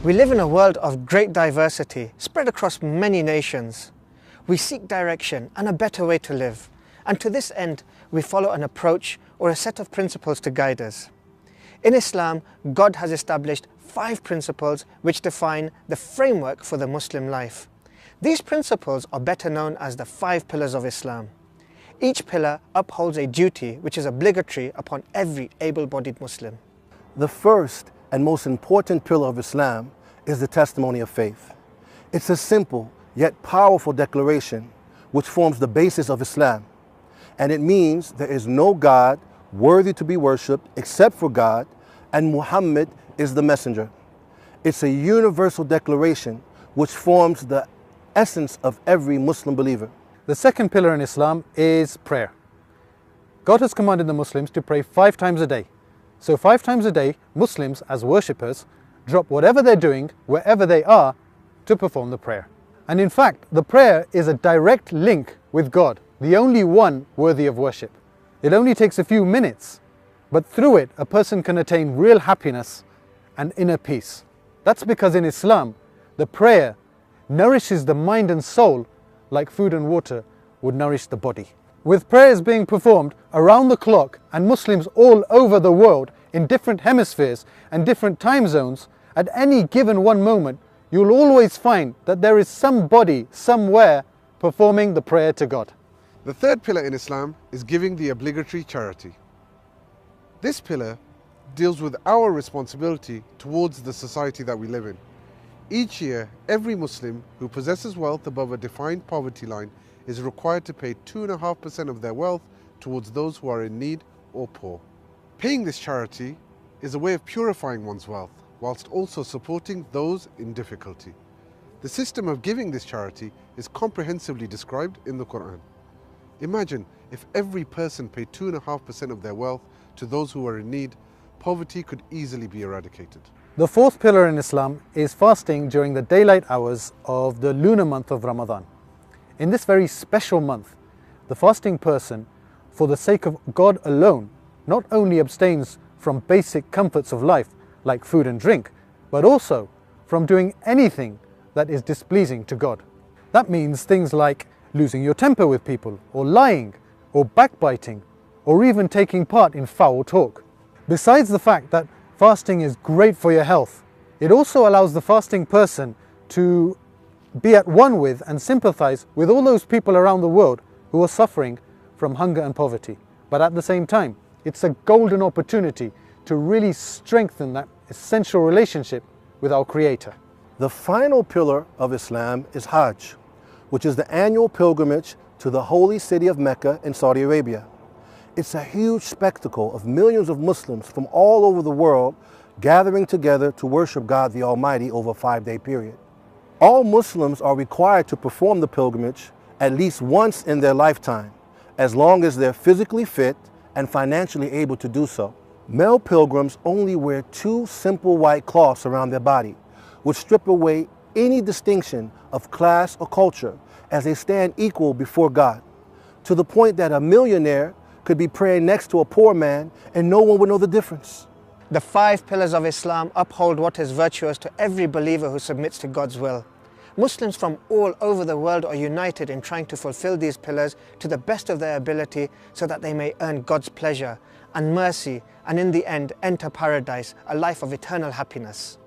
We live in a world of great diversity, spread across many nations. We seek direction and a better way to live, and to this end, we follow an approach or a set of principles to guide us. In Islam, God has established 5 principles which define the framework for the Muslim life. These principles are better known as the 5 pillars of Islam. Each pillar upholds a duty which is obligatory upon every able-bodied Muslim. The first and most important pillar of Islam is the testimony of faith. It's a simple yet powerful declaration which forms the basis of Islam. And it means there is no God worthy to be worshipped except for God, and Muhammad is the messenger. It's a universal declaration which forms the essence of every Muslim believer. The second pillar in Islam is prayer. God has commanded the Muslims to pray 5 times a day. So 5 times a day, Muslims as worshippers drop whatever they're doing, wherever they are, to perform the prayer. And in fact, the prayer is a direct link with God, the only one worthy of worship. It only takes a few minutes, but through it, a person can attain real happiness and inner peace. That's because in Islam, the prayer nourishes the mind and soul like food and water would nourish the body. With prayers being performed around the clock and Muslims all over the world in different hemispheres and different time zones, at any given one moment, you'll always find that there is somebody, somewhere, performing the prayer to God. The third pillar in Islam is giving the obligatory charity. This pillar deals with our responsibility towards the society that we live in. Each year, every Muslim who possesses wealth above a defined poverty line is required to pay 2.5% of their wealth towards those who are in need or poor. Paying this charity is a way of purifying one's wealth, whilst also supporting those in difficulty. The system of giving this charity is comprehensively described in the Quran. Imagine if every person paid 2.5% of their wealth to those who are in need, poverty could easily be eradicated. The fourth pillar in Islam is fasting during the daylight hours of the lunar month of Ramadan. In this very special month, the fasting person, for the sake of God alone, not only abstains from basic comforts of life like food and drink, but also from doing anything that is displeasing to God. That means things like losing your temper with people, or lying, or backbiting, or even taking part in foul talk. Besides the fact that fasting is great for your health, it also allows the fasting person to be at one with and sympathize with all those people around the world who are suffering from hunger and poverty. But at the same time, it's a golden opportunity to really strengthen that essential relationship with our Creator. The final pillar of Islam is Hajj, which is the annual pilgrimage to the holy city of Mecca in Saudi Arabia. It's a huge spectacle of millions of Muslims from all over the world gathering together to worship God the Almighty over a 5-day period. All Muslims are required to perform the pilgrimage at least once in their lifetime, as long as they're physically fit and financially able to do so. Male pilgrims only wear 2 simple white cloths around their body, which strip away any distinction of class or culture, as they stand equal before God, to the point that a millionaire could be praying next to a poor man and no one would know the difference. The 5 pillars of Islam uphold what is virtuous to every believer who submits to God's will. Muslims from all over the world are united in trying to fulfill these pillars to the best of their ability so that they may earn God's pleasure and mercy and in the end enter paradise, a life of eternal happiness.